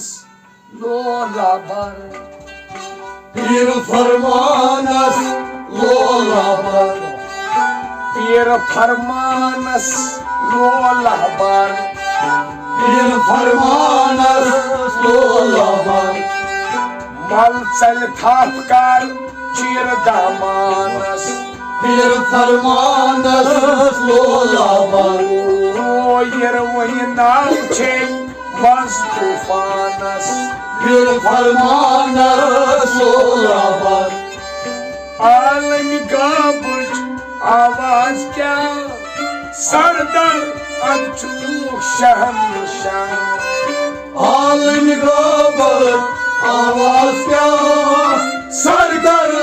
फरमानस लोला बर पीर फरमानस लोला बर पीर फरमानस लोला बर पीर फरमानस लोला बर मल चल थाप कर चीर दामानस पीर फरमानस लोला बर यर वही नाव छे मज तूफानस पीर फरमानस लोला बर आलम गाबुच आवाज क्या सरदर अचूक शहंशाह आलम गाबर आवाज क्या सरदार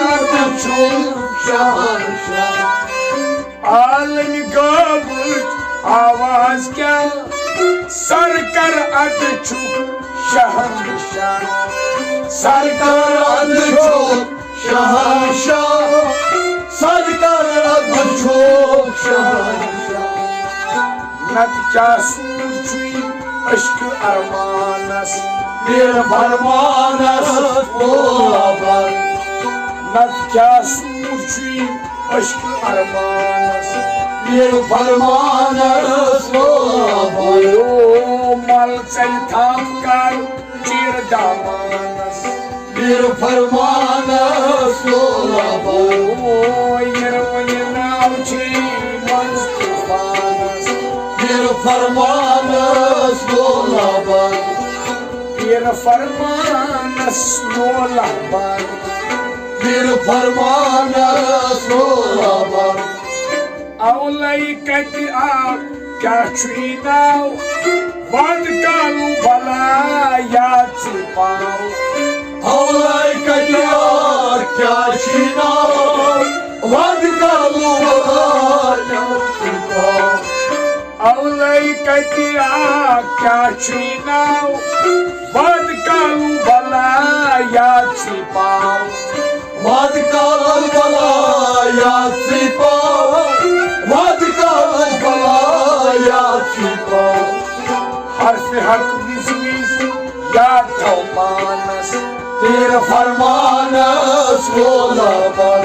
अचूक शहंशाह आलम गाबुच आवाज क्या सरकर अचूक शहंशाह सरकार अचूक शहंशाह सरकार अचूक शहंशाह नत क्या सूर छुई अश्क अरमानस पीर फरमानस लोला बर नत क्या सूर छुई अश्क अरमानस पीर फरमानस लोला बर ओ मल चल थाप कर चीर दामानस पीर फरमानस लोला बर ओ यर वही नाव छे मज तूफानस पीर फरमानस लोला बर पीर फरमानस लोला बर पीर फरमानस लोला बर औलाई कत आप क्या छुई नाव वद कालू भला याद से पाओ औलाई कटिया क्या छीना वद कालू औलाई कत आप क्या छुई नाव वद कालू भला याद से पाओ वद कालू भला याद से पाओ वद कालू भला याद से पाओ हर्फ हक विजविज याद थो मानस पीर फरमानस लोला बर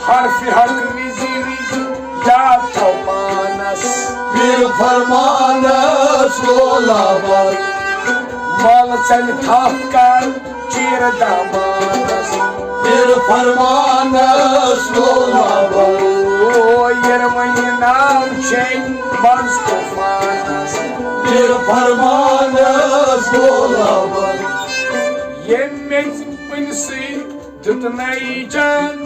हर्फ हक विजविज याद थो मानस पीर फरमानस लोला बर मल चल थाप कर चीर दामानस पीर फरमानस लोला बर ओ यर वही नाव छे मज तूफानस पीर फरमानस लोला बर ये मेज पिनसी दुतनाई जान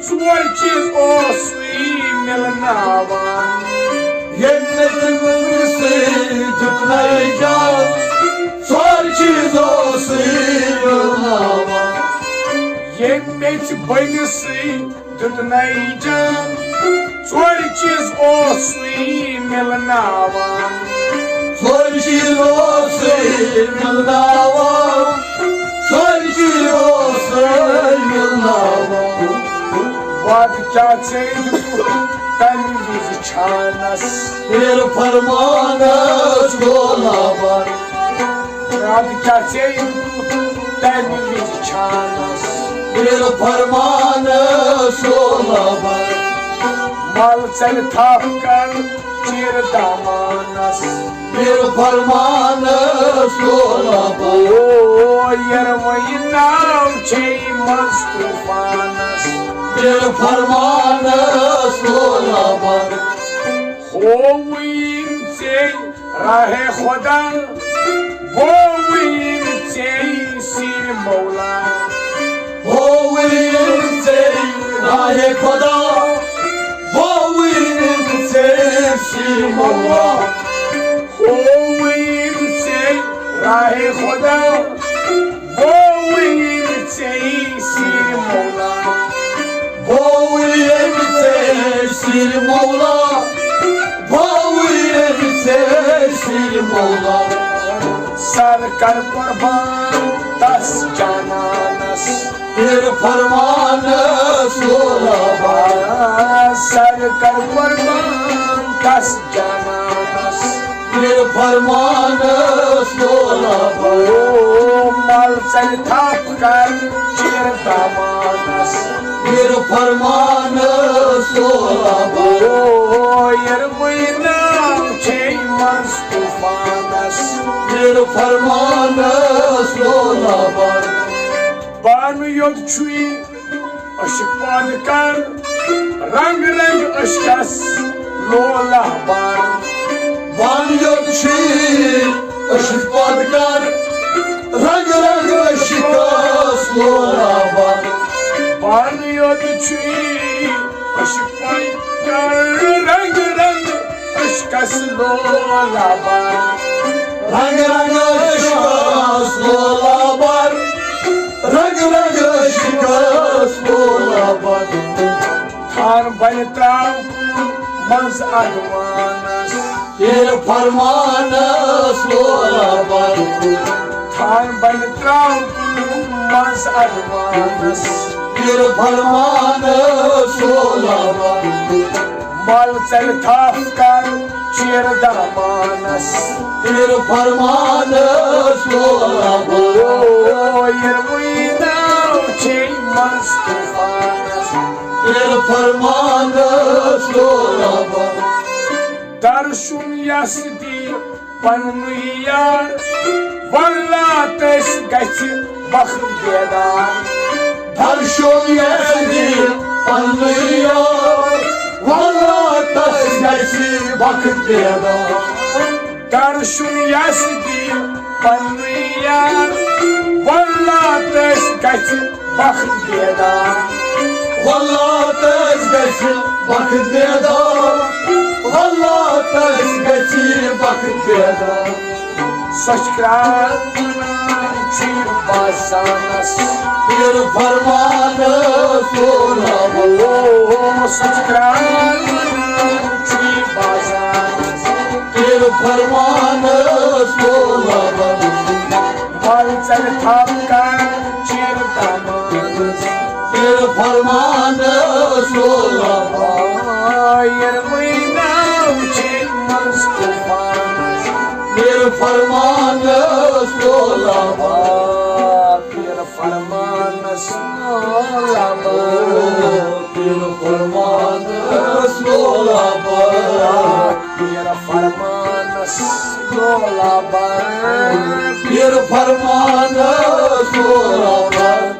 सोर चीज ओसवी मिलनावान ये से जितना जान सार चीजों से मिलनावा ये मेज पिनसी दुतनाई जान सोर चीज ओसवी मिलनावान सार चीजों से मिलनावा सार चीजों से मिलनावा वाद क्या छे तन विज छानस पीर फरमानस लोला बर वाद क्या छे तन विज छानस पीर फरमानस लोला बर मल चल थाप कर चीर दामानस पीर फरमानस लोला बर ओ यर वही नाव छे मज तूफानस पीर फरमानस लोला बर होवीन से राहे खुदा होवीन से सिर मौला होवीन से राहे खुदा होवीन से सिर मौला होवीन से राहे खुदा होवीन से सिर मौला होवीन से सिर मौला होवीन से सिर मौला सर कर कुर्बान दस जानानस पीर फरमानस लोला बर सर कर कुर्बान दस जानानस पीर फरमानस लोला बर चल थाप कर चीर दामानस फिर फरमान सोला बार नाव छे मस तूफानस फिर फरमान सोला बार बानु योद छुई अशपाद कर रंग रंग अशकस लोला बार बान योदशी अशपाद कर रंग रंग शिकास लोला बार बानु योद छुई अशपाद कर रंग रंग अशकस लोला बार रंग रंग शिकास लोला बार रंग रंग शिकास लोला बार थान बन त्राव मज अगवानस फिर फरमान सोला बार थान बन त्राव मज अगवानस फिर फरमान सोला बार मल चल थाप कर चीर दामानस फिर फरमान सोला बार नाव छे मस तूफानस फिर फरमान सोला बार दर्शुन यसदी पन्नु यार वल्ला तस गछ बख बेदार दर्शन यदी पन्निया वल्ला तस गसी वक्त देदा दर्शुन यसदी पन्नु यार वल्ला तस गछ बख बेदार वल्ला तस गसी वक्त देदा वल्ला तस गसी वक्त देदा सचक्रार चीर बासानस फिर फरमान सोला बार सचक्रार चीर बासानस फिर फरमान सोला बार मल चल थाप कर चीर दामानस फिर फरमान सोला बार नाव छे मस तूफानस फिर फरमान सोला बार फिर फरमान सोला फिर फरमान सोला बार फिर फरमान सोला फिर फरमान सोला बार